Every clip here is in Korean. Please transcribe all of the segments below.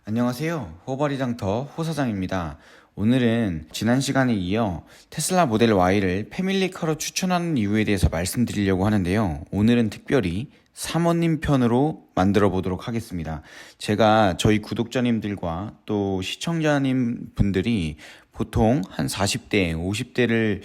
안녕하세요. 호버리장터 호사장입니다. 오늘은 지난 시간에 이어 테슬라 모델 Y를 패밀리카로 추천하는 이유에 대해서 말씀드리려고 하는데요. 오늘은 특별히 사모님 편으로 만들어 보도록 하겠습니다. 제가 저희 구독자님들과 또 시청자님 분들이 보통 한 40대, 50대를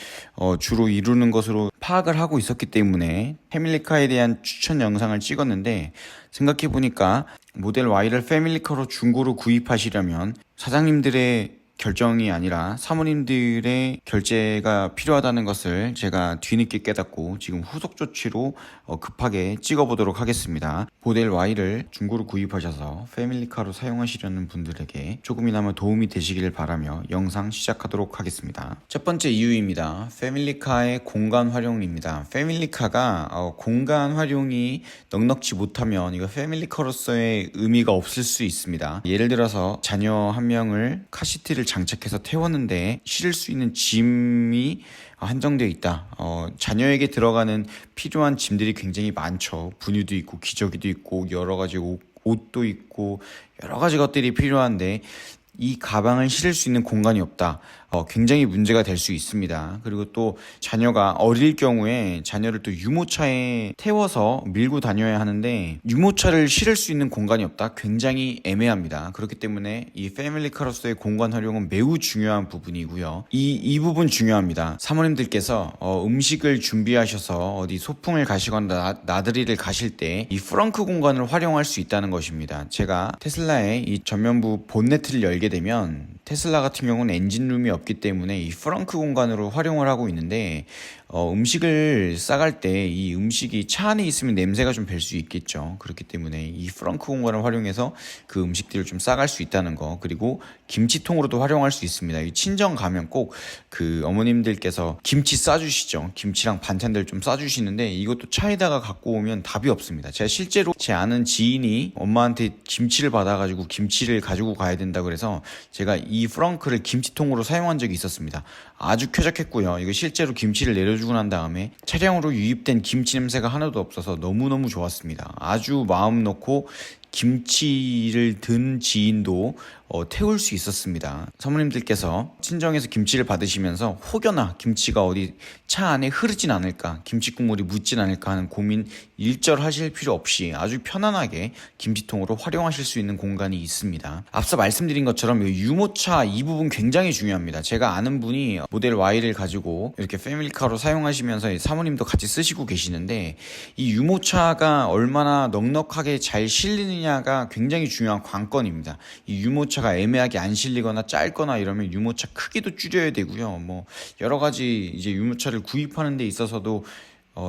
주로 이루는 것으로 파악을 하고 있었기 때문에 패밀리카에 대한 추천 영상을 찍었는데, 생각해보니까 모델 Y를 패밀리카로 중고로 구입하시려면 사장님들의 결정이 아니라 사모님들의 결제가 필요하다는 것을 제가 뒤늦게 깨닫고 지금 후속 조치로 급하게 찍어보도록 하겠습니다. 모델 Y를 중고로 구입하셔서 패밀리카로 사용하시려는 분들에게 조금이나마 도움이 되시길 바라며 영상 시작하도록 하겠습니다. 첫 번째 이유입니다. 패밀리카의 공간 활용입니다. 패밀리카가 공간 활용이 넉넉지 못하면 이거 패밀리카로서의 의미가 없을 수 있습니다. 예를 들어서 자녀 한 명을 카시트를 장착해서 태웠는데 실을 수 있는 짐이 한정되어 있다. 자녀에게 들어가는 필요한 짐들이 굉장히 많죠. 분유도 있고 기저귀도 있고 여러 가지 옷도 있고 여러 가지 것들이 필요한데 이 가방을 실을 수 있는 공간이 없다. 굉장히 문제가 될 수 있습니다. 그리고 또 자녀가 어릴 경우에 자녀를 또 유모차에 태워서 밀고 다녀야 하는데 유모차를 실을 수 있는 공간이 없다. 굉장히 애매합니다. 그렇기 때문에 이 패밀리카로서의 공간 활용은 매우 중요한 부분이고요. 이 부분 중요합니다. 사모님들께서 음식을 준비하셔서 어디 소풍을 가시거나 나들이를 가실 때 이 프렁크 공간을 활용할 수 있다는 것입니다. 제가 테슬라의 이 전면부 본네트를 열게 되면 테슬라 같은 경우는 엔진룸이 없기 때문에 이 프렁크 공간으로 활용을 하고 있는데 음식을 싸갈 때 이 음식이 차 안에 있으면 냄새가 좀 별 수 있겠죠. 그렇기 때문에 이 프렁크 공간을 활용해서 그 음식들을 좀 싸갈 수 있다는 거, 그리고 김치통으로도 활용할 수 있습니다. 친정 가면 꼭 그 어머님들께서 김치 싸주시죠. 김치랑 반찬들 좀 싸주시는데 이것도 차에다가 갖고 오면 답이 없습니다. 제가 실제로 제 아는 지인이 엄마한테 김치를 받아가지고 김치를 가지고 가야 된다 그래서 제가 이 프렁크를 김치통으로 사용한 적이 있었습니다. 아주 쾌적했고요. 이거 실제로 김치를 내려주고 난 다음에 차량으로 유입된 김치 냄새가 하나도 없어서 너무너무 좋았습니다. 아주 마음 놓고 김치를 든 지인도 태울 수 있었습니다. 사모님들께서 친정에서 김치를 받으시면서 혹여나 김치가 어디 차 안에 흐르진 않을까, 김치 국물이 묻진 않을까 하는 고민 일절 하실 필요 없이 아주 편안하게 김치통으로 활용하실 수 있는 공간이 있습니다. 앞서 말씀드린 것처럼 유모차 이 부분 굉장히 중요합니다. 제가 아는 분이 모델 Y를 가지고 이렇게 패밀리카로 사용하시면서 사모님도 같이 쓰시고 계시는데 이 유모차가 얼마나 넉넉하게 잘 실리느냐가 굉장히 중요한 관건입니다. 이 유모차가 애매하게 안 실리거나 짧거나 이러면 유모차 크기도 줄여야 되고요. 뭐 여러 가지 이제 유모차를 구입하는 데 있어서도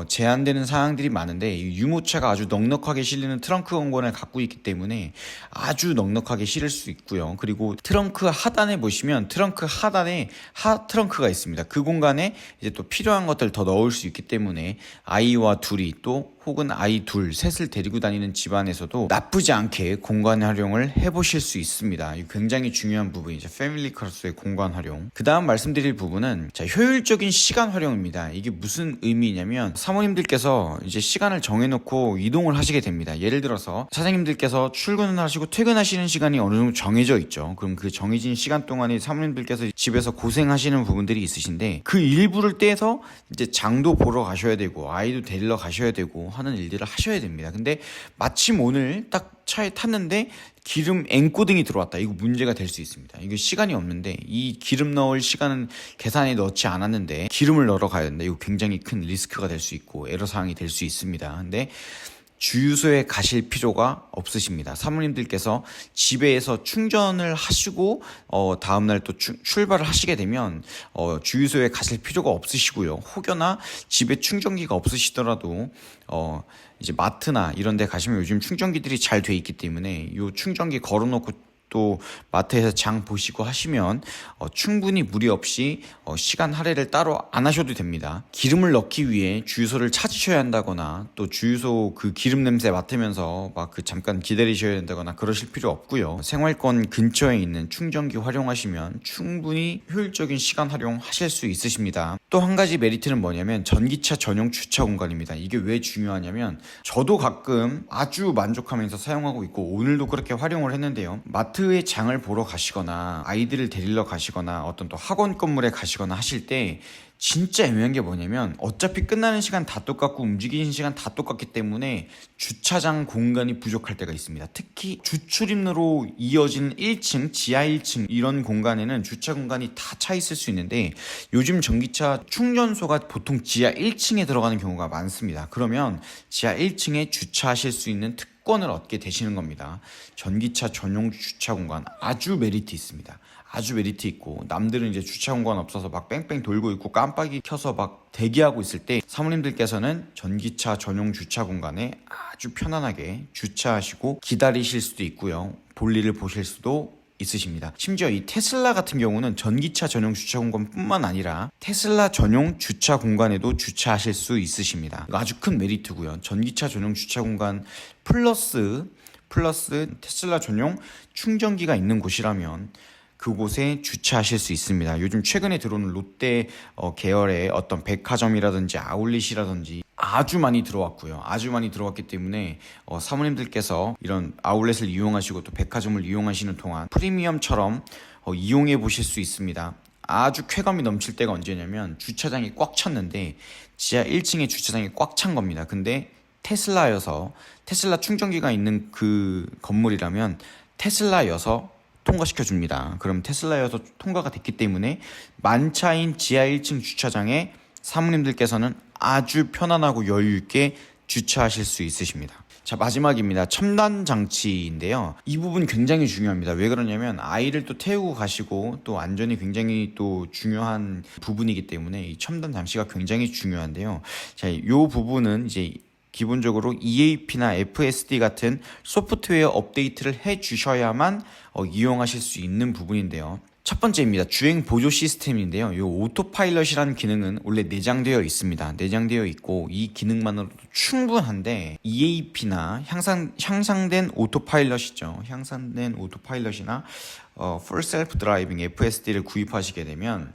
제한되는 사항들이 많은데 이 유모차가 아주 넉넉하게 실리는 트렁크 공간을 갖고 있기 때문에 아주 넉넉하게 실을 수 있고요. 그리고 트렁크 하단에 보시면 트렁크 하단에 하 트렁크가 있습니다. 그 공간에 이제 또 필요한 것들 더 넣을 수 있기 때문에 아이와 둘이 또 혹은 아이 둘, 셋을 데리고 다니는 집안에서도 나쁘지 않게 공간 활용을 해보실 수 있습니다. 이 굉장히 중요한 부분이죠. 패밀리카로서의 공간 활용. 그 다음 말씀드릴 부분은 효율적인 시간 활용입니다. 이게 무슨 의미냐면 사모님들께서 이제 시간을 정해놓고 이동을 하시게 됩니다. 예를 들어서 사장님들께서 출근을 하시고 퇴근하시는 시간이 어느 정도 정해져 있죠. 그럼 그 정해진 시간 동안에 사모님들께서 집에서 고생하시는 부분들이 있으신데 그 일부를 떼서 이제 장도 보러 가셔야 되고 아이도 데리러 가셔야 되고 하는 일들을 하셔야 됩니다. 근데 마침 오늘 딱 차에 탔는데 기름 앵꼬등이 들어왔다. 이거 문제가 될 수 있습니다. 이거 시간이 없는데 이 기름 넣을 시간은 계산에 넣지 않았는데 기름을 넣으러 가야 된다. 이거 굉장히 큰 리스크가 될 수 있고 애로사항이 될 수 있습니다. 근데 주유소에 가실 필요가 없으십니다. 사모님들께서 집에서 충전을 하시고 다음날 또 출발을 하시게 되면 주유소에 가실 필요가 없으시고요. 혹여나 집에 충전기가 없으시더라도 이제 마트나 이런 데 가시면 요즘 충전기들이 잘 돼 있기 때문에 이 충전기 걸어놓고 또 마트에서 장 보시고 하시면 충분히 무리 없이 시간 할애를 따로 안 하셔도 됩니다. 기름을 넣기 위해 주유소를 찾으셔야 한다거나 또 주유소 그 기름 냄새 맡으면서 막 그 잠깐 기다리셔야 된다거나 그러실 필요 없고요. 생활권 근처에 있는 충전기 활용하시면 충분히 효율적인 시간 활용하실 수 있으십니다. 또 한 가지 메리트는 뭐냐면 전기차 전용 주차 공간입니다. 이게 왜 중요하냐면 저도 가끔 아주 만족하면서 사용하고 있고 오늘도 그렇게 활용을 했는데요. 마트 마트에 장을 보러 가시거나 아이들을 데리러 가시거나 어떤 또 학원 건물에 가시거나 하실 때 진짜 애매한 게 뭐냐면 어차피 끝나는 시간 다 똑같고 움직이는 시간 다 똑같기 때문에 주차장 공간이 부족할 때가 있습니다. 특히 주출입로로 이어진 1층, 지하 1층 이런 공간에는 주차 공간이 다 차 있을 수 있는데 요즘 전기차 충전소가 보통 지하 1층에 들어가는 경우가 많습니다. 그러면 지하 1층에 주차하실 수 있는 특권을 얻게 되시는 겁니다. 전기차 전용 주차 공간 아주 메리트 있습니다. 아주 메리트 있고 남들은 이제 주차 공간 없어서 막 뺑뺑 돌고 있고 깜빡이 켜서 막 대기하고 있을 때 사모님들께서는 전기차 전용 주차 공간에 아주 편안하게 주차하시고 기다리실 수도 있고요. 볼일을 보실 수도 있으십니다. 심지어 이 테슬라 같은 경우는 전기차 전용 주차 공간뿐만 아니라 테슬라 전용 주차 공간에도 주차하실 수 있으십니다. 아주 큰 메리트고요. 전기차 전용 주차 공간 플러스 테슬라 전용 충전기가 있는 곳이라면 그곳에 주차하실 수 있습니다. 요즘 최근에 들어오는 롯데 계열의 어떤 백화점이라든지 아울렛이라든지 아주 많이 들어왔고요. 아주 많이 들어왔기 때문에 사모님들께서 이런 아울렛을 이용하시고 또 백화점을 이용하시는 동안 프리미엄처럼 이용해 보실 수 있습니다. 아주 쾌감이 넘칠 때가 언제냐면 주차장이 꽉 찼는데 지하 1층에 주차장이 꽉 찬 겁니다. 근데 테슬라 충전기가 있는 그 건물이라면 테슬라여서 통과시켜줍니다. 그럼 테슬라여서 통과가 됐기 때문에 만차인 지하 1층 주차장에 사모님들께서는 아주 편안하고 여유있게 주차하실 수 있으십니다. 자, 마지막입니다. 첨단 장치인데요. 이 부분 굉장히 중요합니다. 왜 그러냐면 아이를 또 태우고 가시고 또 안전이 굉장히 또 중요한 부분이기 때문에 이 첨단 장치가 굉장히 중요한데요. 자, 이 부분은 이제 기본적으로 EAP나 FSD 같은 소프트웨어 업데이트를 해 주셔야만 이용하실 수 있는 부분인데요. 첫 번째입니다. 주행 보조 시스템인데요. 이 오토파일럿이라는 기능은 원래 내장되어 있습니다. 내장되어 있고 이 기능만으로도 충분한데 EAP나 향상된 오토파일럿이죠. 향상된 오토파일럿이나 Full Self Driving FSD를 구입하시게 되면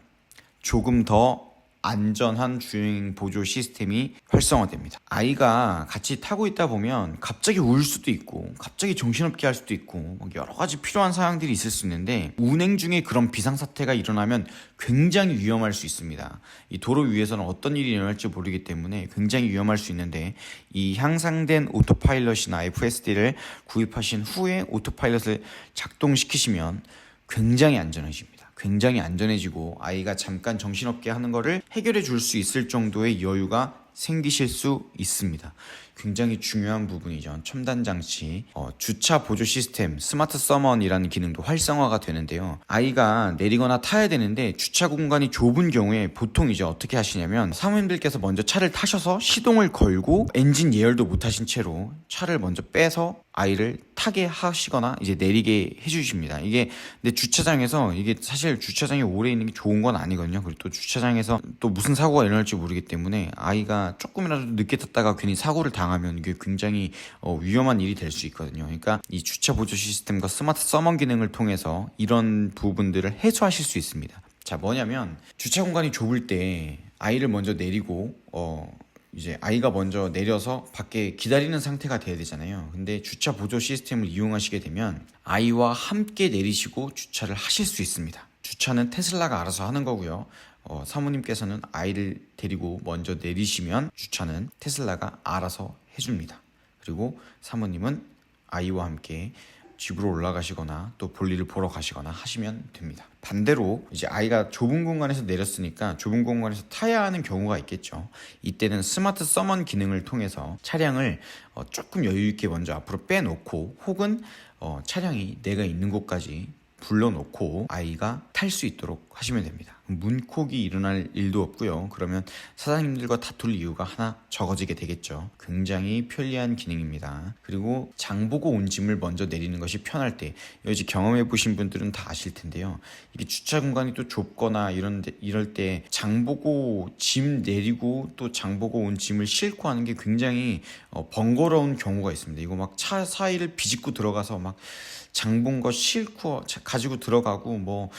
조금 더 안전한 주행 보조 시스템이 활성화됩니다. 아이가 같이 타고 있다 보면 갑자기 울 수도 있고 갑자기 정신없게 할 수도 있고 여러 가지 필요한 사항들이 있을 수 있는데 운행 중에 그런 비상사태가 일어나면 굉장히 위험할 수 있습니다. 이 도로 위에서는 어떤 일이 일어날지 모르기 때문에 굉장히 위험할 수 있는데 이 향상된 오토파일럿이나 FSD를 구입하신 후에 오토파일럿을 작동시키시면 굉장히 안전해집니다. 굉장히 안전해지고 아이가 잠깐 정신없게 하는 거를 해결해 줄 수 있을 정도의 여유가 생기실 수 있습니다. 굉장히 중요한 부분이죠. 첨단 장치, 주차 보조 시스템, 스마트 서먼이라는 기능도 활성화가 되는데요. 아이가 내리거나 타야 되는데 주차 공간이 좁은 경우에 보통 이제 어떻게 하시냐면 사모님들께서 먼저 차를 타셔서 시동을 걸고 엔진 예열도 못 하신 채로 차를 먼저 빼서 아이를 타게 하시거나 이제 내리게 해주십니다. 이게 근데 주차장에서 이게 사실 주차장에 오래 있는 게 좋은 건 아니거든요. 그리고 또 주차장에서 또 무슨 사고가 일어날지 모르기 때문에 아이가 조금이라도 늦게 탔다가 괜히 사고를 당하면 이게 굉장히 위험한 일이 될 수 있거든요. 그러니까 이 주차 보조 시스템과 스마트 서먼 기능을 통해서 이런 부분들을 해소하실 수 있습니다. 자, 뭐냐면 주차 공간이 좁을 때 아이를 먼저 내리고 이제 아이가 먼저 내려서 밖에 기다리는 상태가 돼야 되잖아요. 근데 주차 보조 시스템을 이용하시게 되면 아이와 함께 내리시고 주차를 하실 수 있습니다. 주차는 테슬라가 알아서 하는 거고요. 사모님께서는 아이를 데리고 먼저 내리시면 주차는 테슬라가 알아서 해줍니다. 그리고 사모님은 아이와 함께 집으로 올라가시거나 또 볼일을 보러 가시거나 하시면 됩니다. 반대로 이제 아이가 좁은 공간에서 내렸으니까 좁은 공간에서 타야 하는 경우가 있겠죠. 이때는 스마트 서먼 기능을 통해서 차량을 조금 여유 있게 먼저 앞으로 빼놓고 혹은 차량이 내가 있는 곳까지 불러놓고 아이가 탈 수 있도록 하시면 됩니다. 문콕이 일어날 일도 없고요. 그러면 사장님들과 다툴 이유가 하나 적어지게 되겠죠. 굉장히 편리한 기능입니다. 그리고 장보고 온 짐을 먼저 내리는 것이 편할 때 여기 경험해 보신 분들은 다 아실 텐데요. 이게 주차 공간이 또 좁거나 이럴 때 장보고 짐 내리고 또 장보고 온 짐을 싣고 하는 게 굉장히 번거로운 경우가 있습니다. 이거 막 차 사이를 비집고 들어가서 막 장본 거 싣고 가지고 들어가고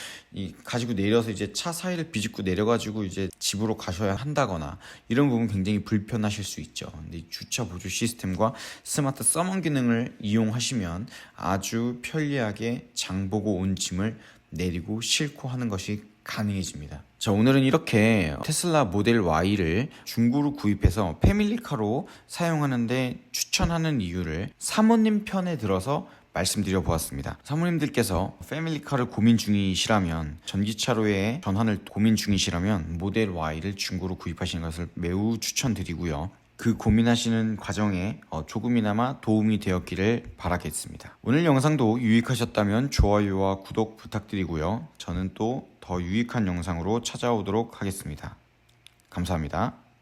가지고 내려서 이제 차 사이를 비집고 내려가지고 이제 집으로 가셔야 한다거나 이런 부분 굉장히 불편하실 수 있죠. 근데 이 주차 보조 시스템과 스마트 서먼 기능을 이용하시면 아주 편리하게 장보고 온 짐을 내리고 싣고 하는 것이 가능해집니다. 자, 오늘은 이렇게 테슬라 모델 Y를 중고로 구입해서 패밀리카로 사용하는데 추천하는 이유를 사모님 편에 들어서 말씀드려 보았습니다. 사모님들께서 패밀리카를 고민 중이시라면, 전기차로의 전환을 고민 중이시라면 모델 Y를 중고로 구입하시는 것을 매우 추천드리고요. 그 고민하시는 과정에 조금이나마 도움이 되었기를 바라겠습니다. 오늘 영상도 유익하셨다면 좋아요와 구독 부탁드리고요. 저는 또 더 유익한 영상으로 찾아오도록 하겠습니다. 감사합니다.